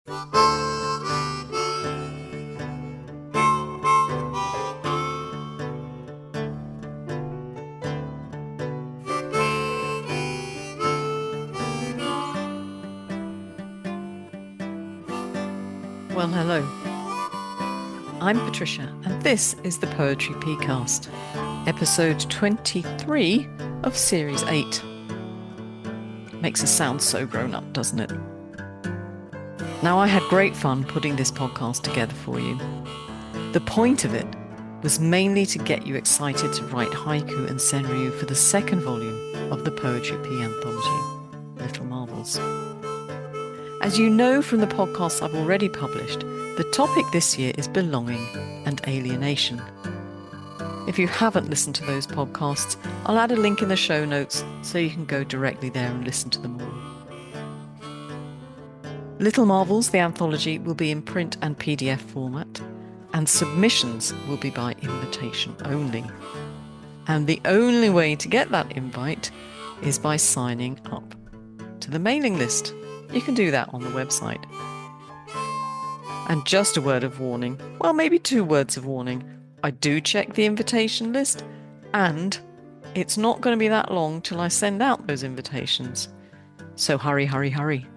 Well, hello. I'm Patricia, and this is the Poetry Pea, episode 23 of Series 8. Makes us sound so grown up, doesn't it? Now, I had great fun putting this podcast together for you. The point of it was mainly to get you excited to write haiku and senryū for the second volume of the Poetry Pea Anthology, Little Marvels. As you know from the podcasts I've already published, the topic this year is belonging and alienation. If you haven't listened to those podcasts, I'll add a link in the show notes so you can go directly there and listen to them all. Little Marvels, the anthology, will be in print and PDF format, and submissions will be by invitation only. And the only way to get that invite is by signing up to the mailing list. You can do that on the website. And just a word of warning, well, maybe 2 words of warning. I do check the invitation list, and it's not going to be that long till I send out those invitations. So hurry, hurry, hurry.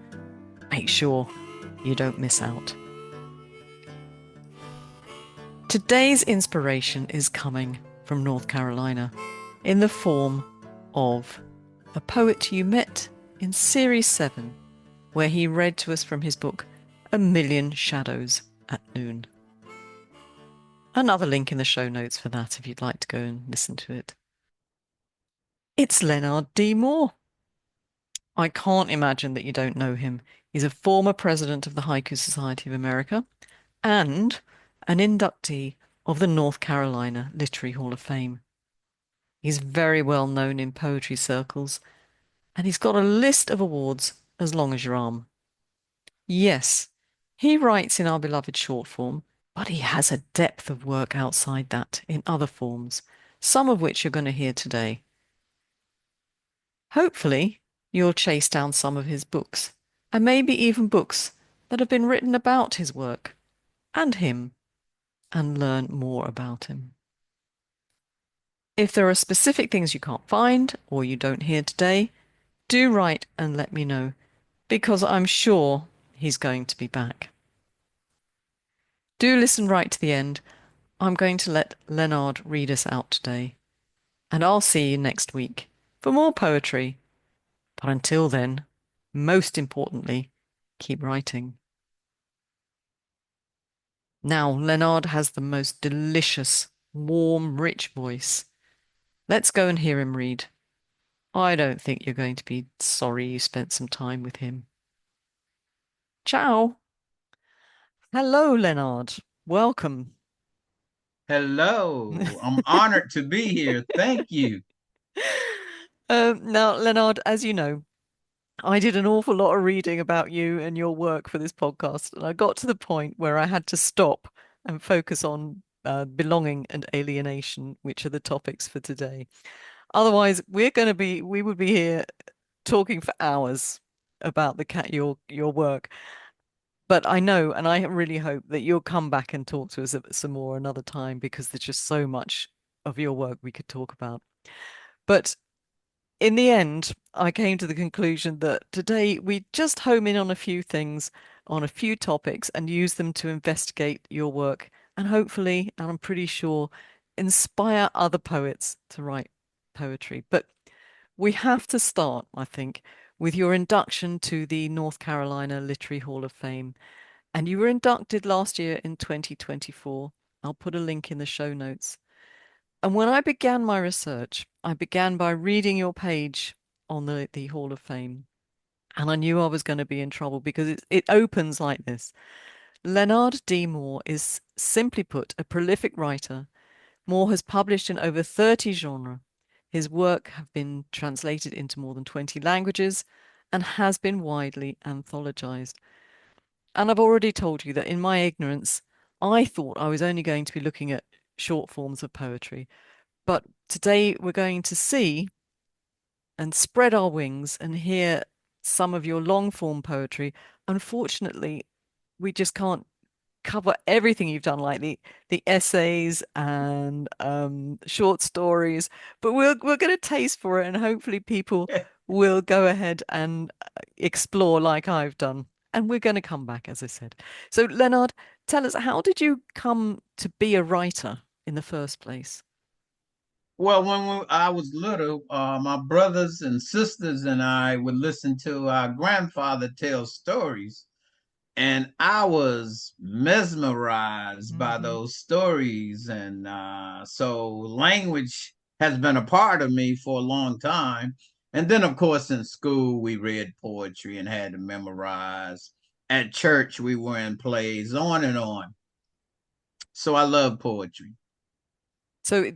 Make sure you don't miss out. Today's inspiration is coming from North Carolina in the form of a poet you met in Series 7, where he read to us from his book, A Million Shadows at Noon. Another link in the show notes for that if you'd like to go and listen to it. It's Lenard D. Moore. I can't imagine that you don't know him. He's a former president of the Haiku Society of America and an inductee of the North Carolina Literary Hall of Fame. He's very well known in poetry circles, and he's got a list of awards as long as your arm. Yes, he writes in our beloved short form, but he has a depth of work outside that in other forms, some of which you're going to hear today. Hopefully, you'll chase down some of his books, and maybe even books that have been written about his work and him, and learn more about him. If there are specific things you can't find or you don't hear today, do write and let me know, because I'm sure he's going to be back. Do listen right to the end. I'm going to let Lenard read us out today, and I'll see you next week for more poetry. But until then, most importantly, keep writing. Now, Lenard has the most delicious, warm, rich voice. Let's go and hear him read. I don't think you're going to be sorry you spent some time with him. Ciao. Hello, Lenard. Welcome. Hello, I'm honored to be here. Thank you. Now, Lenard, as you know, I did an awful lot of reading about you and your work for this podcast, and I got to the point where I had to stop and focus on belonging and alienation, which are the topics for today. Otherwise, we would be here talking for hours about your work. But I know, and I really hope that you'll come back and talk to us some more another time, because there's just so much of your work we could talk about. But in the end, I came to the conclusion that today we just home in on a few things, on a few topics, and use them to investigate your work and hopefully, and I'm pretty sure, inspire other poets to write poetry. But we have to start, I think, with your induction to the North Carolina Literary Hall of Fame. And you were inducted last year in 2024. I'll put a link in the show notes. And when I began my research, I began by reading your page on the Hall of Fame. And I knew I was going to be in trouble, because it opens like this. Lenard D. Moore is, simply put, a prolific writer. Moore has published in over 30 genres. His work have been translated into more than 20 languages and has been widely anthologized. And I've already told you that in my ignorance, I thought I was only going to be looking at short forms of poetry. But today we're going to see and spread our wings and hear some of your long form poetry. Unfortunately, we just can't cover everything you've done, like the essays and short stories. But we're going to taste for it, and hopefully people will go ahead and explore like I've done. And we're going to come back, as I said. So, Leonard, tell us, how did you come to be a writer in the first place? Well, I was little, my brothers and sisters and I would listen to our grandfather tell stories, and I was mesmerized by Hmm. those stories. And so language has been a part of me for a long time. And then, of course, in school, we read poetry and had to memorize. At church, we were in plays, on and on. So I love poetry. So,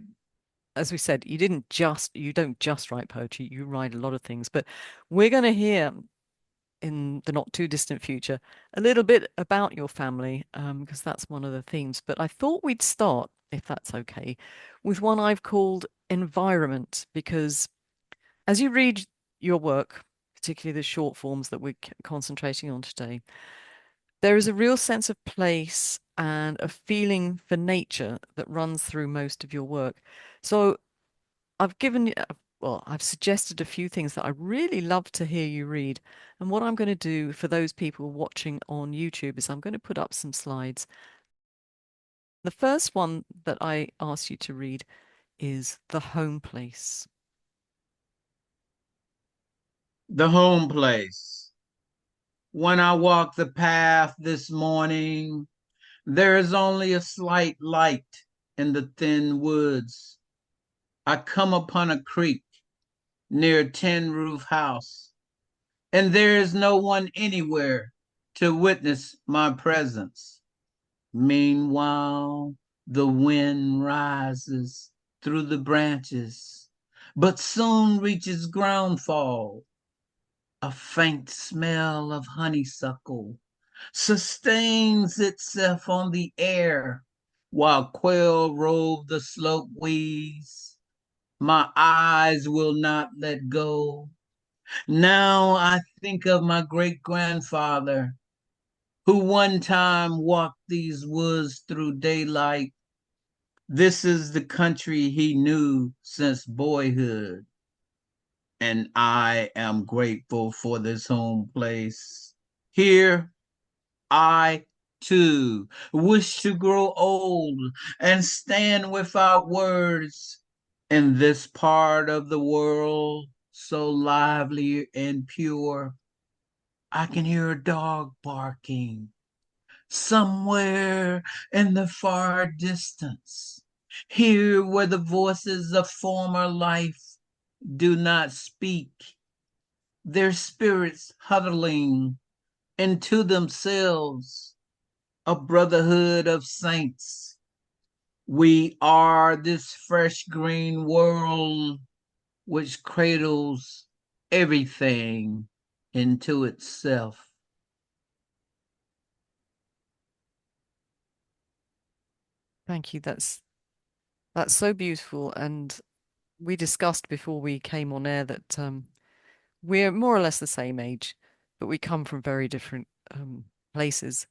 as we said, you don't just write poetry, you write a lot of things. But we're going to hear in the not too distant future a little bit about your family, because that's one of the themes. But I thought we'd start, if that's okay, with one I've called environment, because as you read your work, particularly the short forms that we're concentrating on today, there is a real sense of place and a feeling for nature that runs through most of your work. So I've given you, well, I've suggested a few things that I really love to hear you read. And what I'm going to do for those people watching on YouTube is I'm going to put up some slides. The first one that I ask you to read is The Home Place. The home place. When I walk the path this morning, there is only a slight light in the thin woods. I come upon a creek near a tin roof house, and there is no one anywhere to witness my presence. Meanwhile, the wind rises through the branches, but soon reaches groundfall. A faint smell of honeysuckle sustains itself on the air while quail rove the slope weeds. My eyes will not let go. Now I think of my great grandfather who one time walked these woods through daylight. This is the country he knew since boyhood, and I am grateful for this home place. Here I too wish to grow old and stand without words in this part of the world so lively and pure. I can hear a dog barking somewhere in the far distance, here where the voices of former life do not speak, their spirits huddling into themselves, a brotherhood of saints. We are this fresh green world which cradles everything into itself. Thank you. That's so beautiful. And we discussed before we came on air that we're more or less the same age, but we come from very different places.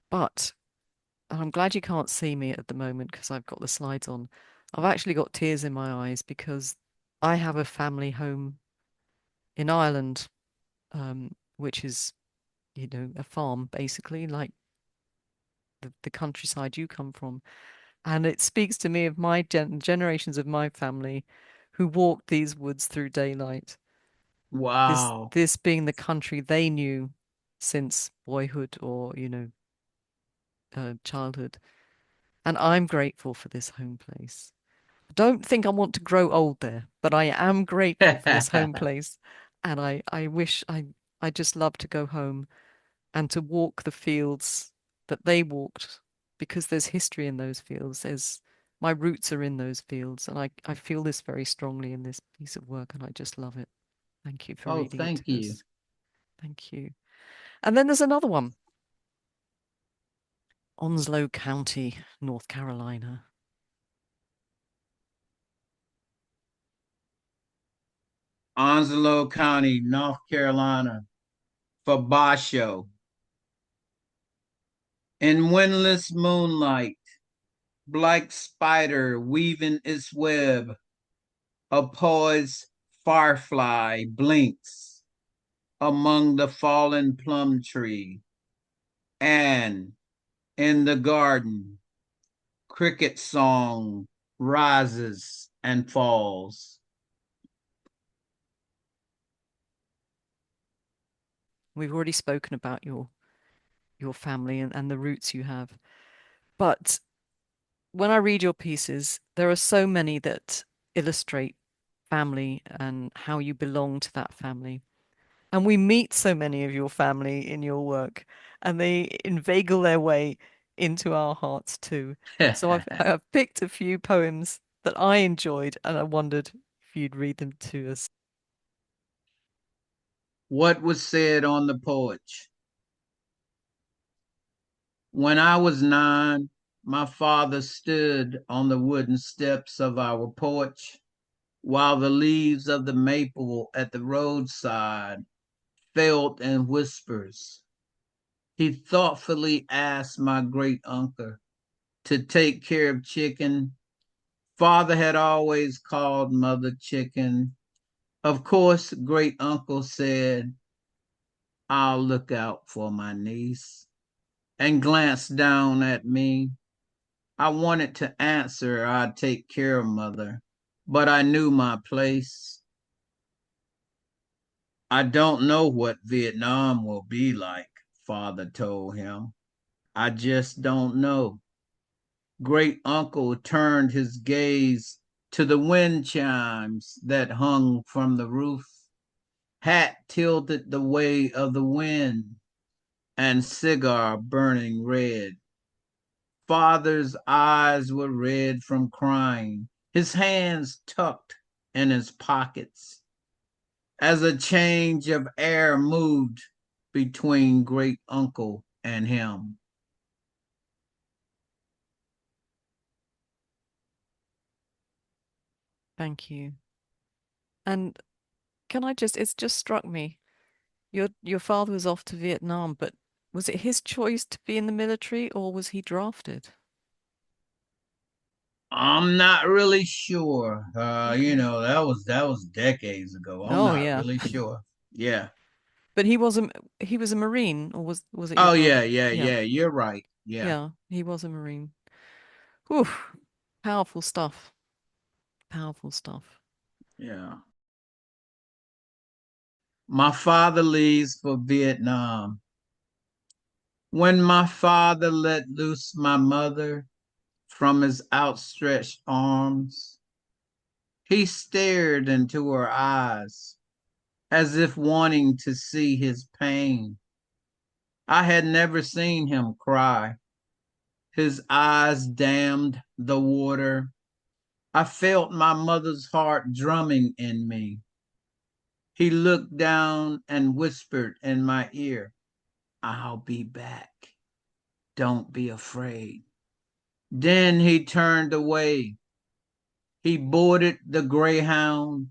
But and I'm glad you can't see me at the moment because I've got the slides on. I've actually got tears in my eyes because I have a family home in Ireland, which is, a farm basically, like the countryside you come from. And it speaks to me of my generations of my family who walked these woods through daylight. This Wow. this being the country they knew since boyhood or, childhood. And I'm grateful for this home place. Don't think I want to grow old there, but I am grateful for this home place. And I wish I just love to go home and to walk the fields that they walked because there's history in those fields. There's my roots are in those fields, and I feel this very strongly in this piece of work, and I just love it. Thank you for Oh, reading it thank to you. us. Thank you. And then there's another one, Onslow County, North Carolina. Onslow County, North Carolina, for Basho. In windless moonlight, black spider weaving its web, a poised firefly blinks among the fallen plum tree, and in the garden, cricket song rises and falls. We've already spoken about your family and the roots you have. But when I read your pieces, there are so many that illustrate family and how you belong to that family. And we meet so many of your family in your work, and they inveigle their way into our hearts too. So I've picked a few poems that I enjoyed, and I wondered if you'd read them to us. What was said on the porch? When I was 9, my father stood on the wooden steps of our porch while the leaves of the maple at the roadside fell in whispers. He thoughtfully asked my great uncle to take care of chicken. Father had always called mother chicken. Of course, great uncle said, I'll look out for my niece, and glanced down at me. I wanted to answer, I'd take care of mother, but I knew my place. I don't know what Vietnam will be like, father told him. I just don't know. Great uncle turned his gaze to the wind chimes that hung from the roof, hat tilted the way of the wind, and cigar burning red. Father's eyes were red from crying, his hands tucked in his pockets, as a change of air moved between great uncle and him. Thank you. And can I just, it's just struck me. Your father was off to Vietnam, but was it his choice to be in the military or was he drafted? I'm not really sure. Okay. That was decades ago. I'm Oh not yeah. really sure. Yeah. But he was a Marine, or was it your Oh brother? yeah, yeah, Yeah. yeah. You're right. Yeah, Yeah, he was a Marine. Whew. Powerful stuff. Powerful stuff. yeah. My father leaves for Vietnam. When my father let loose my mother from his outstretched arms, he stared into her eyes as if wanting to see his pain. I had never seen him cry. His eyes dammed the water. I felt my mother's heart drumming in me. He looked down and whispered in my ear, I'll be back. Don't be afraid. Then he turned away. He boarded the Greyhound.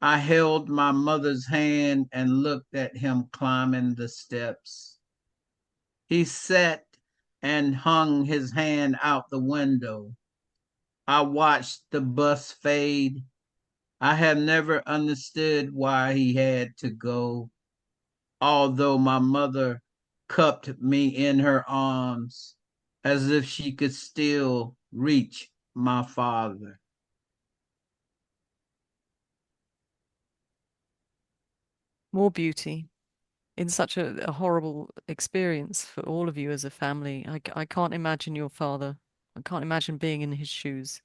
I held my mother's hand and looked at him climbing the steps. He sat and hung his hand out the window. I watched the bus fade. I have never understood why he had to go, although my mother cupped me in her arms as if she could still reach my father. More beauty in such a horrible experience for all of you as a family. I can't imagine your father. I can't imagine being in his shoes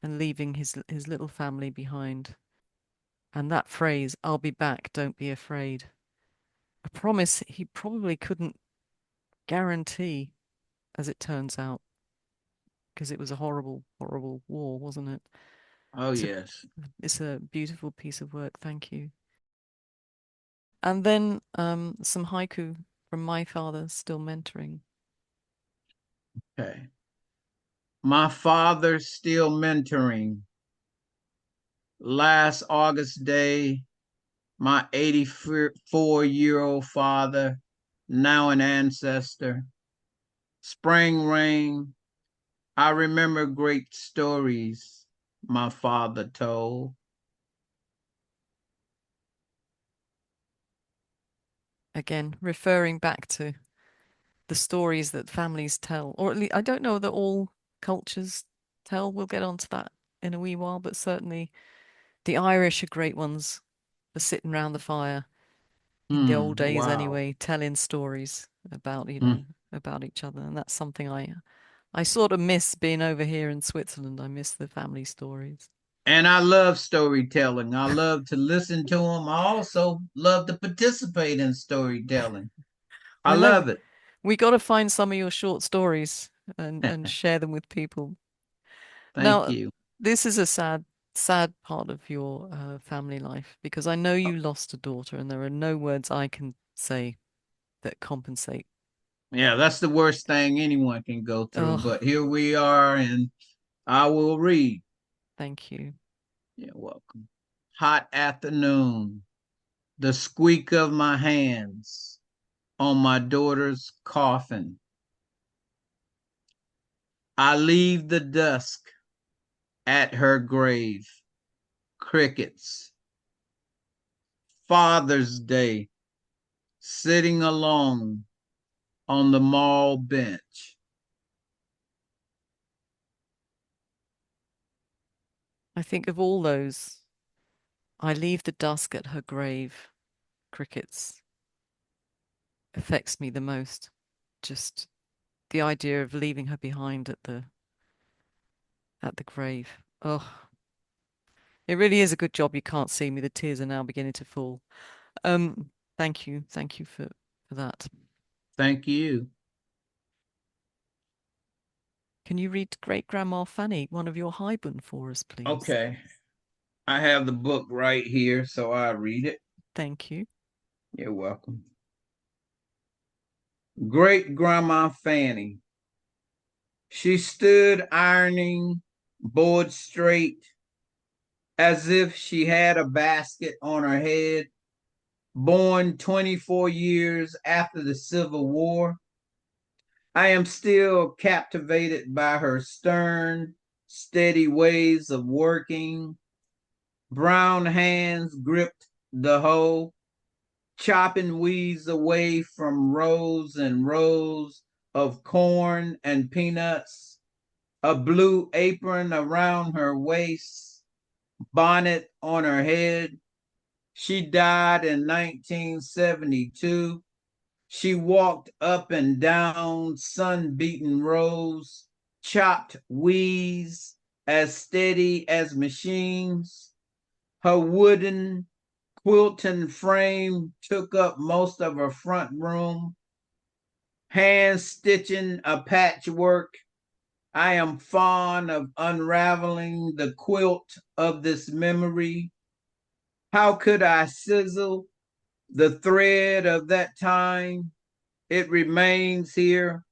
and leaving his little family behind. And that phrase, I'll be back, don't be afraid. A promise he probably couldn't guarantee, as it turns out, because it was a horrible, horrible war, wasn't it? Oh, It's a yes. it's a beautiful piece of work. Thank you. And then some haiku from my father, still mentoring. Okay. My father still mentoring. Last August day, my 84-year-old father, now an ancestor, Spring rain, I remember great stories my father told. Again, referring back to the stories that families tell, or at least I don't know that all cultures tell. We'll get onto that in a wee while, but certainly the Irish are great ones for sitting round the fire in the old days Wow. anyway, telling stories about, Hmm. about each other. And that's something I sort of miss being over here in Switzerland. I miss the family stories. And I love storytelling. I love to listen to them. I also love to participate in storytelling. I I know love it. we got to find some of your short stories and share them with people. Thank Now, you. this is a sad part of your family life because I know you lost a daughter, and there are no words I can say that compensate. Yeah, that's the worst thing anyone can go through. Oh, But here we are, and I will read. thank you. You're welcome. Hot afternoon. The squeak of my hands on my daughter's coffin. I leave the dusk at her grave. Crickets. Father's Day. Sitting alone on the mall bench. I think of all those. I leave the dusk at her grave. Crickets affects me the most. Just the idea of leaving her behind at the grave. Oh, it really is a good job you can't see me. The tears are now beginning to fall. Thank you for that. Thank you. Can you read Great Grandma Fanny, one of your haibun for us, please? Okay. I have the book right here, so I read it. Thank you. You're welcome. Great Grandma Fanny. She stood ironing, board straight, as if she had a basket on her head. Born 24 years after the Civil War, I am still captivated by her stern, steady ways of working. Brown hands gripped the hoe, chopping weeds away from rows and rows of corn and peanuts, a blue apron around her waist, bonnet on her head. She died in 1972. She walked up and down sun-beaten rows, chopped weeds as steady as machines. Her wooden quilting frame took up most of her front room. Hand stitching a patchwork. I am fond of unraveling the quilt of this memory. How could I sizzle the thread of that time? It remains here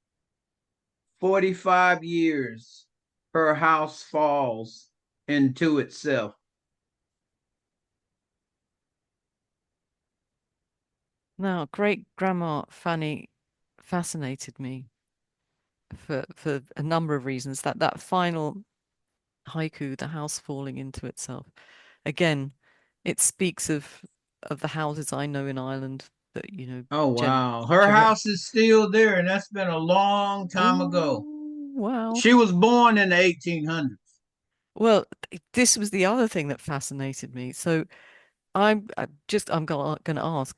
45 years. Her house falls into itself. Now, Great Grandma Fanny fascinated me for a number of reasons. That final haiku, the house falling into itself. Again, it speaks of the houses I know in Ireland that, Oh, gen wow. Her gener house is still there, and that's been a long time ago. Oh, wow. She was born in the 1800s. Well, this was the other thing that fascinated me. So I'm gonna ask,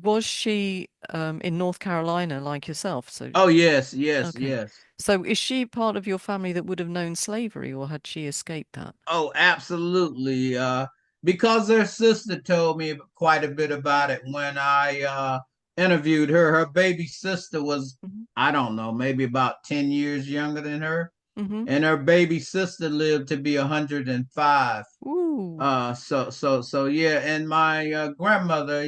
was she in North Carolina like yourself? So Oh, yes, yes, okay. yes. So is she part of your family that would have known slavery, or had she escaped that? Oh, absolutely. Because her sister told me quite a bit about it when I interviewed her. Her baby sister was, Hmm. I don't know, maybe about 10 years younger than her. Hmm. And her baby sister lived to be 105. Ooh. So yeah, and my grandmother,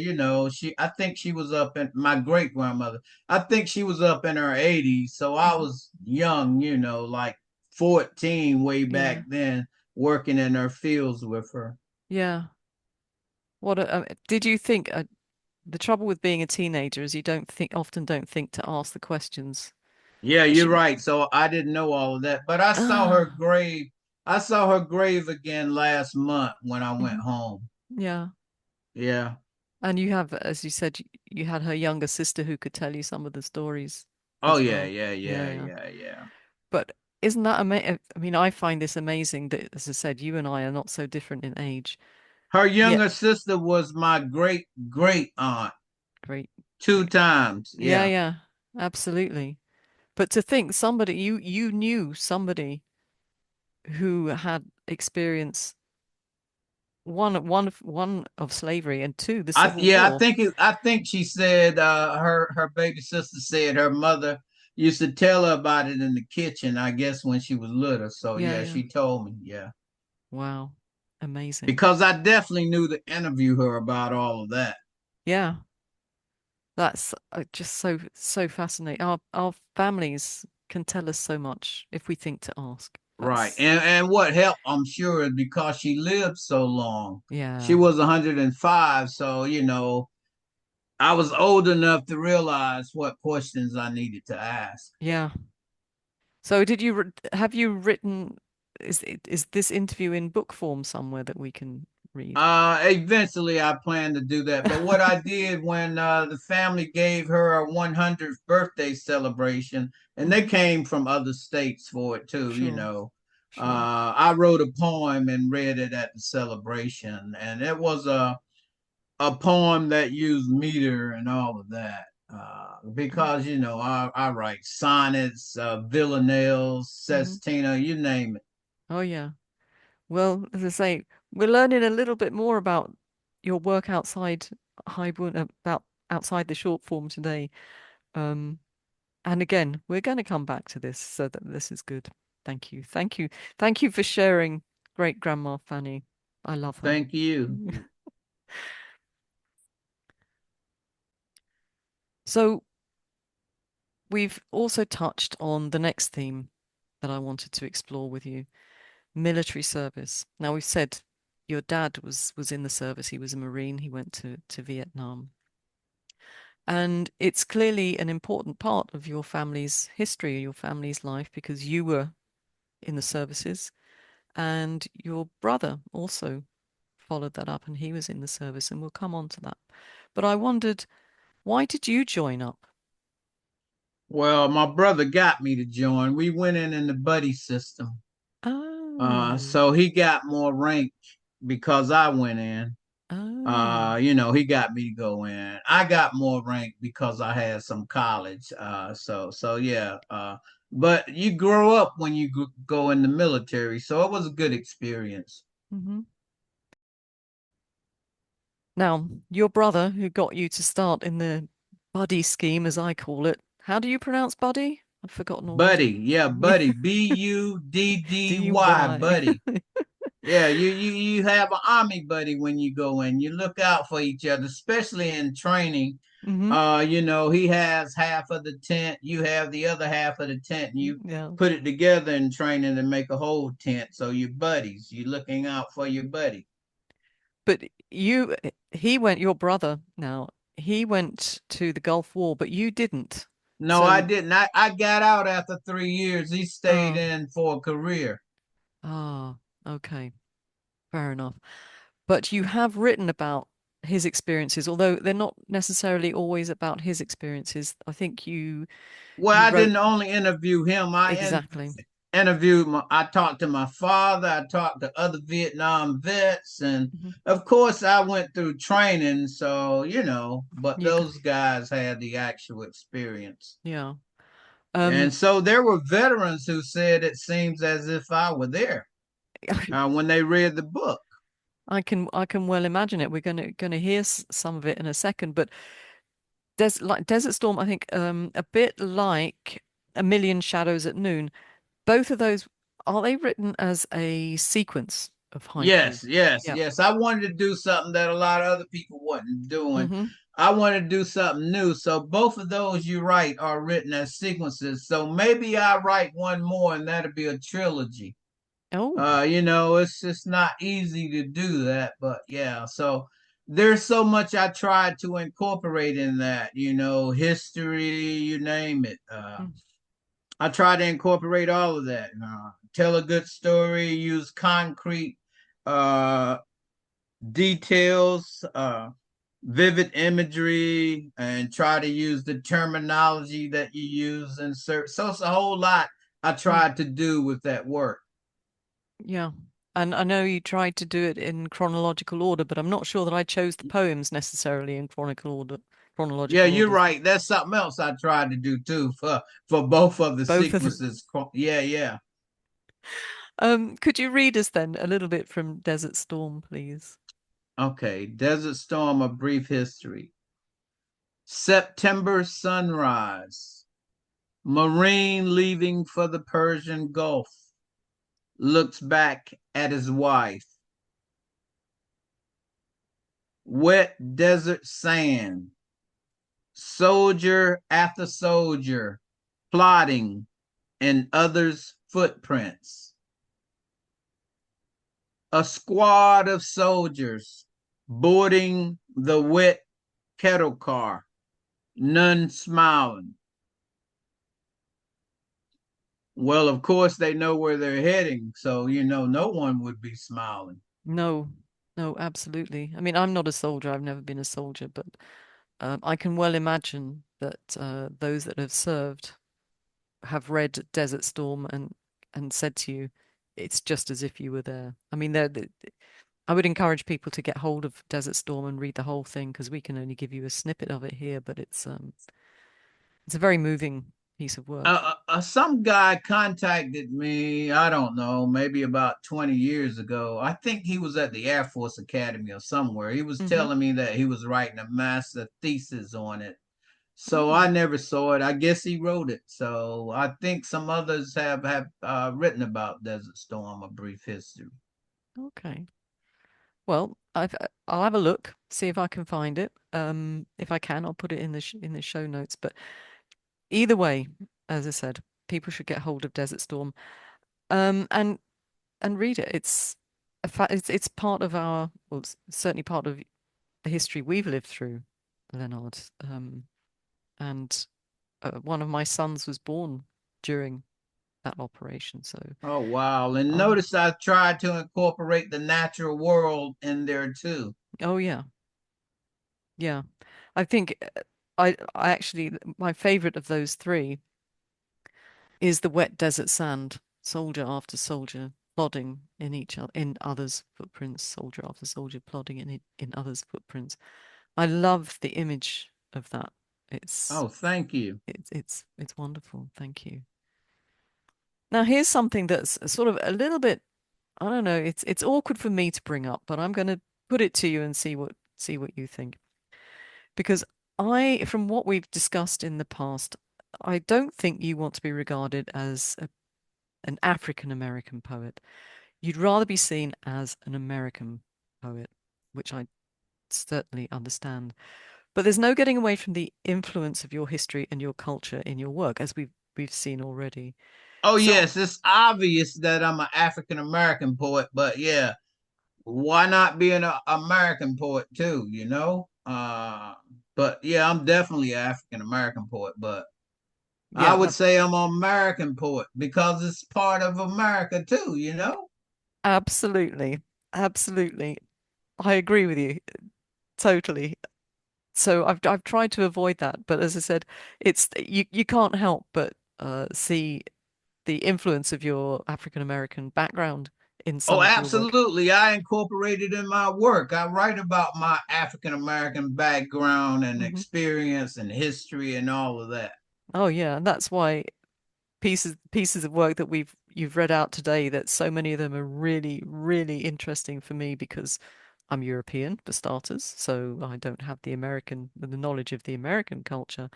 I think she was up in my great grandmother. I think she was up in her 80s. So I Hmm. was young, like 14 way Yeah. back then, working in her fields with her. Yeah. Did you think the trouble with being a teenager is you don't think often don't think to ask the questions. Yeah, you're She, right. So I didn't know all of that, but I saw her ah, grave. I saw her grave again last month when I went mhm, home. yeah. Yeah. And you have, as you said, you had her younger sister who could tell you some of the stories Oh as yeah, well. yeah, Yeah, yeah, yeah. yeah, yeah. But isn't that amazing? I mean, I find this amazing that, as I said, you and I are not so different in age. Her Yet, younger sister was my great great aunt great. two times. Yeah, Yeah. yeah, absolutely. But to think somebody you knew somebody who had experience one of slavery and two the I Civil yeah, War. I think she said her baby sister said her mother used to tell her about it in the kitchen, I guess when she was little. So Yeah, yeah, yeah. she told me, yeah. Wow. Amazing. Because I definitely knew to interview her about all of that. Yeah. That's just so fascinating. Our families can tell us so much if we think to ask. Right. That's And what helped, I'm sure, is because she lived so long. She yeah. was 105, so I was old enough to realize what questions I needed to ask. Yeah. So have you written is this interview in book form somewhere that we can read? Eventually, I plan to do that. But what I did when the family gave her a 100th birthday celebration, and they Hmm. came from other states for it too, Sure. Sure. I wrote a poem and read it at the celebration, and it was a poem that used meter and all of that. Because I write sonnets, villanelles, Mm-hmm. sestina, you name it. Oh yeah. Well, as I say, we're learning a little bit more about your work outside Highborn, about outside the short form today. Um, and again, we're going to come back to this, so that this is good. Thank you. Thank you. Thank you for sharing Great Grandma Fanny. I love her. Thank you. So we've also touched on the next theme that I wanted to explore with you, military service. Now we've said your dad was in the service. He was a Marine. He went to Vietnam. And it's clearly an important part of your family's history, your family's life, because you were in the services and your brother also followed that up and he was in the service, and we'll come on to that. But I wondered, why did you join up? Well, my brother got me to join. We went in the buddy system. Oh, So he got more rank because I went in. oh. He got me to go in. I got more rank because I had some college. So yeah. But you grow up when you go in the military, so it was a good experience. Hmm. Now, your brother who got you to start in the buddy scheme, as I call it, how do you pronounce buddy? I've forgotten Buddy, already. yeah, buddy, Buddy, DUY. buddy. Yeah, you have an army buddy when you go in. You look out for each other, especially in training. Hmm. He has half of the tent, you have the other half of the tent, and you Yeah. put it together in training and make a whole tent. So you're buddies. You're looking out for your buddy. But your brother now, he went to the Gulf War, but you didn't. No, I So, didn't. I got out after 3 years. He stayed ah, in for a career. ah, okay, fair enough. But you have written about his experiences, although they're not necessarily always about his experiences. I think Well, you I wrote didn't only interview him. exactly. I talked to my father. I talked to other Vietnam vets, and Hmm. of course, I went through training. So but You go, those guys had the actual experience, yeah. and Um, so there were veterans who said it seems as if I were there when they read the book. I can well imagine it. We're gonna hear some of it in a second, but like Desert Storm, I think a bit like A Million Shadows at Noon. Both of those, are they written as a sequence of haiku? Yes, yes, Yeah. yes. I wanted to do something that a lot of other people wasn't doing. Mm-hmm. I wanted to do something new. So both of those you write are written as sequences. So maybe I write one more and that'll be a trilogy. Oh. It's just not easy to do that, but yeah. So there's so much I tried to incorporate in that, history, you name it. Mm. I try to incorporate all of that. Tell a good story, use concrete uh, details, vivid imagery, and try to use the terminology that you use. So it's a whole lot I Mm, tried to do with that work. yeah. And I know you tried to do it in chronological order, but I'm not sure that I chose the poems necessarily in Yeah, chronological you're orders. right. That's something else I tried to do too for both of the Both of them. sequences. Yeah, yeah. Could you read us then a little bit from Desert Storm, please? Okay. Desert Storm: A Brief History. September sunrise. Marine leaving for the Persian Gulf looks back at his wife. Wet desert sand. Soldier after soldier plodding in others' footprints. A squad of soldiers boarding the wet kettle car, none smiling. Well, of course, they know where they're heading, so no one would be smiling. No, no, absolutely. I mean, I'm not a soldier. I've never been a soldier, but I can well imagine that those that have served have read Desert Storm and said to you, it's just as if you were there. I mean, I would encourage people to get hold of Desert Storm and read the whole thing because we can only give you a snippet of it here, but it's a very moving piece of work. Some guy contacted me, I don't know, maybe about 20 years ago. I think he was at the Air Force Academy or somewhere. He was Hmm. telling me that he was writing a master thesis on it. So Oh, I never saw it. I guess he wrote it. So I think some others have written about Desert Storm: A Brief History. okay. Well, I'll have a look, see if I can find it. If I can, I'll put it in in the show notes. But either way, as I said, people should get hold of Desert Storm, um, and and read it. It's part of our, well, it's certainly part of the history we've lived through, Lenard. And one of my sons was born during that operation. So, Oh wow! And I, notice I tried to incorporate the natural world in there too. oh yeah, yeah. I think I actually my favorite of those three is the wet desert sand, soldier after soldier plodding in in others' footprints, soldier after soldier plodding in others' footprints. I love the image of that. It's Oh, thank you. it's wonderful. Thank you. Now here's something that's sort of a little bit, I don't know, it's awkward for me to bring up, but I'm going to put it to you and see what you think. Because from what we've discussed in the past, I don't think you want to be regarded as an African American poet. You'd rather be seen as an American poet, which I certainly understand. But there's no getting away from the influence of your history and your culture in your work, as we've seen already. Oh So, yes, it's obvious that I'm an African American poet, but yeah, why not be an American poet too? But yeah, I'm definitely an African American poet, but I yeah, would say I'm an American poet because it's part of America too. absolutely, absolutely. I agree with you totally. So I've tried to avoid that, but as I said, it's you can't help but see the influence of your African American background in Oh, some of your work. absolutely. I incorporate it in my work. I write about my African American background and Hmm. experience and history and all of that. Oh yeah, and that's why pieces of work that you've read out today, that so many of them are really, really interesting for me because I'm European for starters, so I don't have the knowledge of the American culture.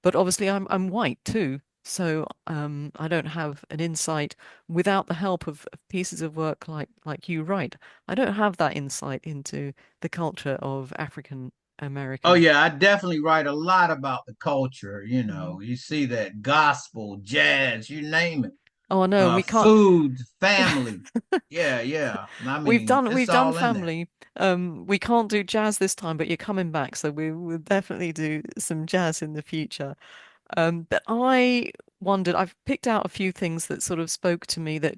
But obviously I'm white too, so I don't have an insight without the help of pieces of work like you write. I don't have that insight into the culture of African Oh Americans. yeah, I definitely write a lot about the culture. Hmm. You see that gospel, jazz, you name it. Oh no, and we can't. Food, family. Yeah, yeah. I mean, it's We've done all in there. family. We can't do jazz this time, but you're coming back, so we will definitely do some jazz in the future. But I wondered, I've picked out a few things that sort of spoke to me that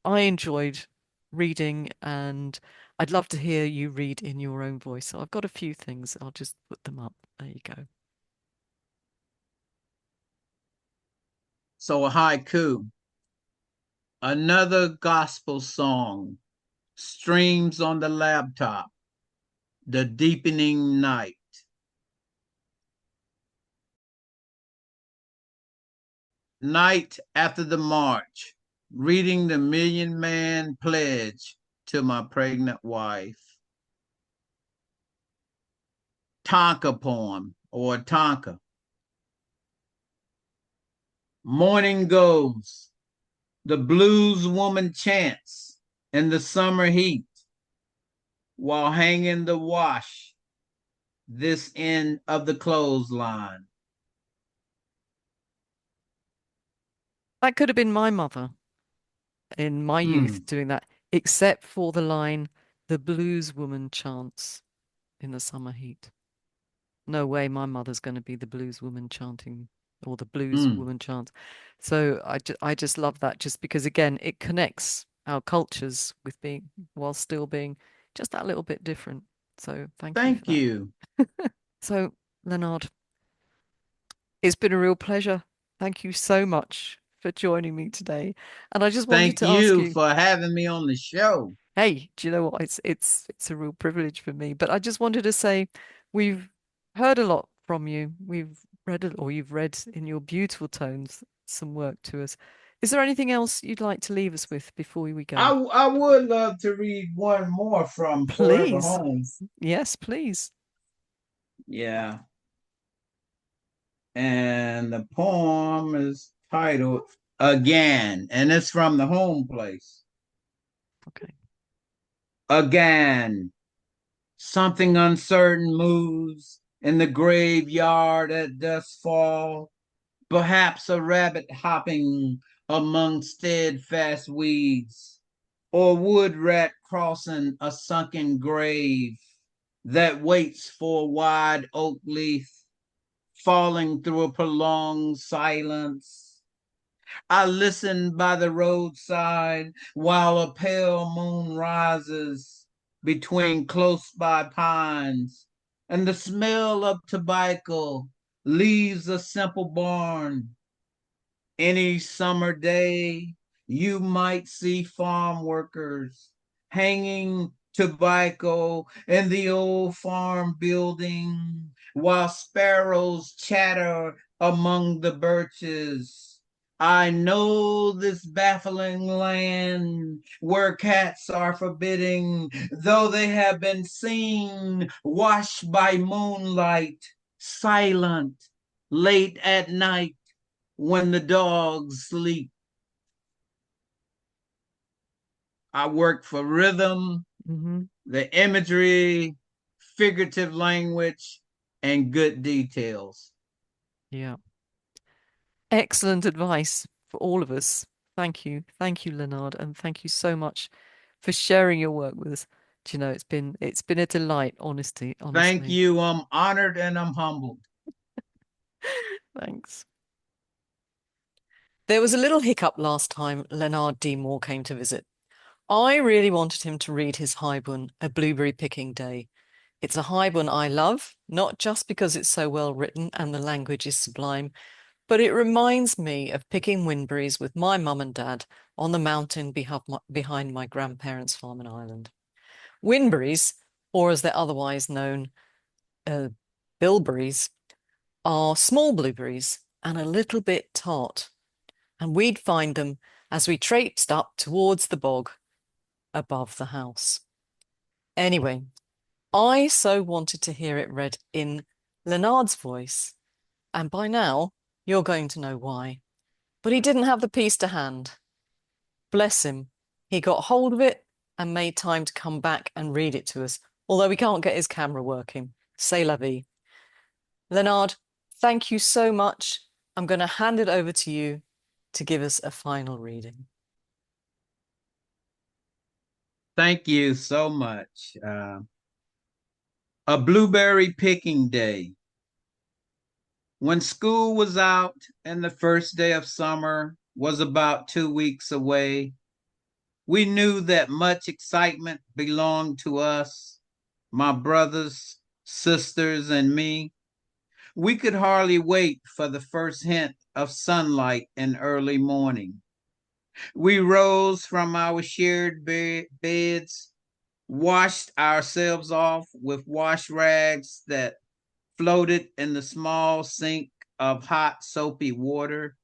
I enjoyed reading, and I'd love to hear you read in your own voice. So I've got a few things. I'll just put them up. There you go. So a haiku, another gospel song, streams on the laptop, the deepening night. Night after the march, reading the Million Man Pledge to my pregnant wife. Tonka poem or Tonka. Morning goes, the blues woman chants in the summer heat while hanging the wash this end of the clothesline. That could have been my mother in my youth Mm, doing that, except for the line, the blues woman chants in the summer heat. No way my mother's going to be the blues woman chanting or the blues mm. woman chant. So I just love that just because again it connects our cultures with being while still being just that little bit different. So thank you for Thank that. you. So Lenard, it's been a real pleasure. Thank you so much for joining me today. And I just wanted Thank to ask you you, for having me on the show. hey, do you know what? It's a real privilege for me. But I just wanted to say we've heard a lot from you. We've read it, or you've read in your beautiful tones some work to us. Is there anything else you'd like to leave us with before we go? I would love to read one more from Forever Please. Home. Yes, please. Yeah. And the poem is titled Again, and it's from the home place. Okay. Again, something uncertain moves in the graveyard at duskfall. Perhaps a rabbit hopping among steadfast weeds, or wood rat crossing a sunken grave that waits for a wide oak leaf falling through a prolonged silence. I listen by the roadside while a pale moon rises between close by pines, and the smell of tobacco leaves a simple barn. Any summer day, you might see farm workers hanging tobacco in the old farm building while sparrows chatter among the birches. I know this baffling land where cats are forbidding, though they have been seen washed by moonlight, silent, late at night when the dogs sleep. I work for rhythm, Hmm. the imagery, figurative language, and good details. Yeah. Excellent advice for all of us. Thank you. Thank you, Lenard, and thank you so much for sharing your work with us. Do you know, it's been a delight, Thank honestly. you. I'm honored and I'm humbled. Thanks. There was a little hiccup last time Lenard D. Moore came to visit. I really wanted him to read his haibun, A Blueberry Picking Day. It's a haibun I love, not just because it's so well written and the language is sublime, but it reminds me of picking windberries with my mum and dad on the mountain behind my grandparents' farm in Ireland. Windberries, or as they're otherwise known, uh, bilberries, are small blueberries and a little bit tart, and we'd find them as we traipsed up towards the bog above the house. Anyway, I so wanted to hear it read in Lenard's voice, and by now you're going to know why. But he didn't have the piece to hand. Bless him. He got hold of it and made time to come back and read it to us, although we can't get his camera working. C'est la vie. Lenard, thank you so much. I'm going to hand it over to you to give us a final reading. Thank you so much. A blueberry picking day. When school was out and the first day of summer was about 2 weeks away, we knew that much excitement belonged to us, my brothers, sisters, and me. We could hardly wait for the first hint of sunlight in early morning. We rose from our shared beds, washed ourselves off with wash rags that floated in the small sink of hot, soapy water.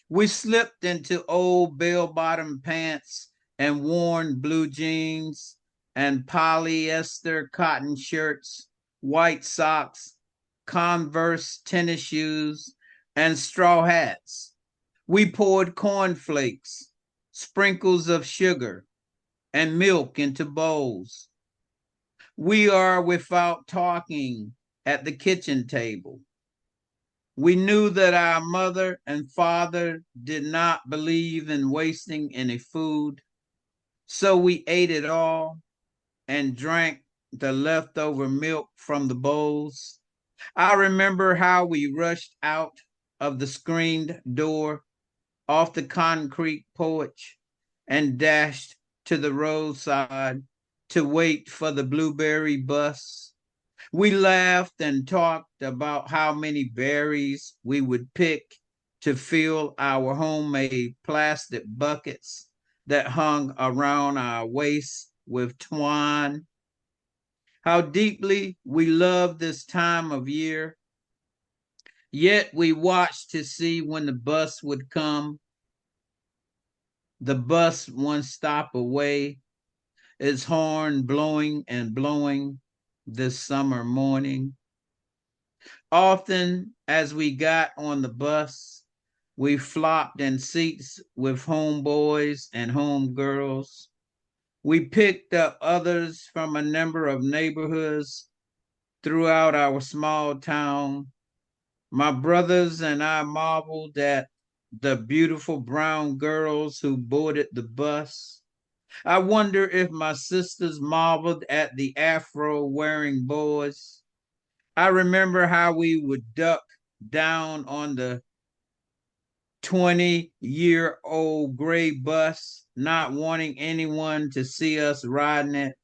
We slipped into old bell-bottom pants and worn blue jeans and polyester cotton shirts, white socks, Converse tennis shoes, and straw hats. We poured cornflakes, sprinkles of sugar, and milk into bowls. We are without talking at the kitchen table. We knew that our mother and father did not believe in wasting any food, so we ate it all and drank the leftover milk from the bowls. I remember how we rushed out of the screened door, off the concrete porch, and dashed to the roadside to wait for the blueberry bus. We laughed and talked about how many berries we would pick to fill our homemade plastic buckets that hung around our waists with twine. How deeply we loved this time of year. Yet we watched to see when the bus would come, the bus one stop away, its horn blowing and blowing this summer morning. Often, as we got on the bus, we flopped in seats with homeboys and homegirls. We picked up others from a number of neighborhoods throughout our small town. My brothers and I marveled at the beautiful brown girls who boarded the bus. I wonder if my sisters marveled at the afro wearing boys. I remember how we would duck down on the 20-year-old gray bus, not wanting anyone to see us riding it.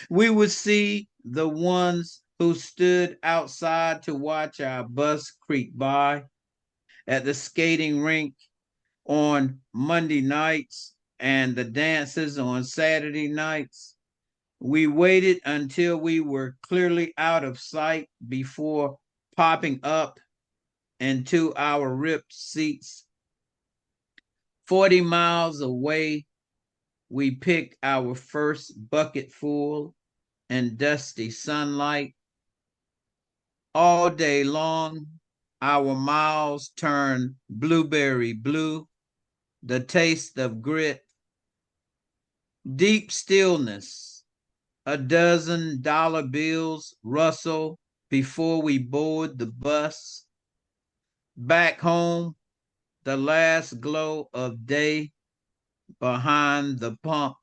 We would see the ones who stood outside to watch our bus creep by at the skating rink on Monday nights and the dances on Saturday nights. We waited until we were clearly out of sight before popping up into our ripped seats. 40 miles away, we picked our first bucketful in dusty sunlight. All day long, our mouths turned blueberry blue, the taste of grit. Deep stillness, a dozen dollar bills rustle before we board the bus. Back home, the last glow of day behind the pump.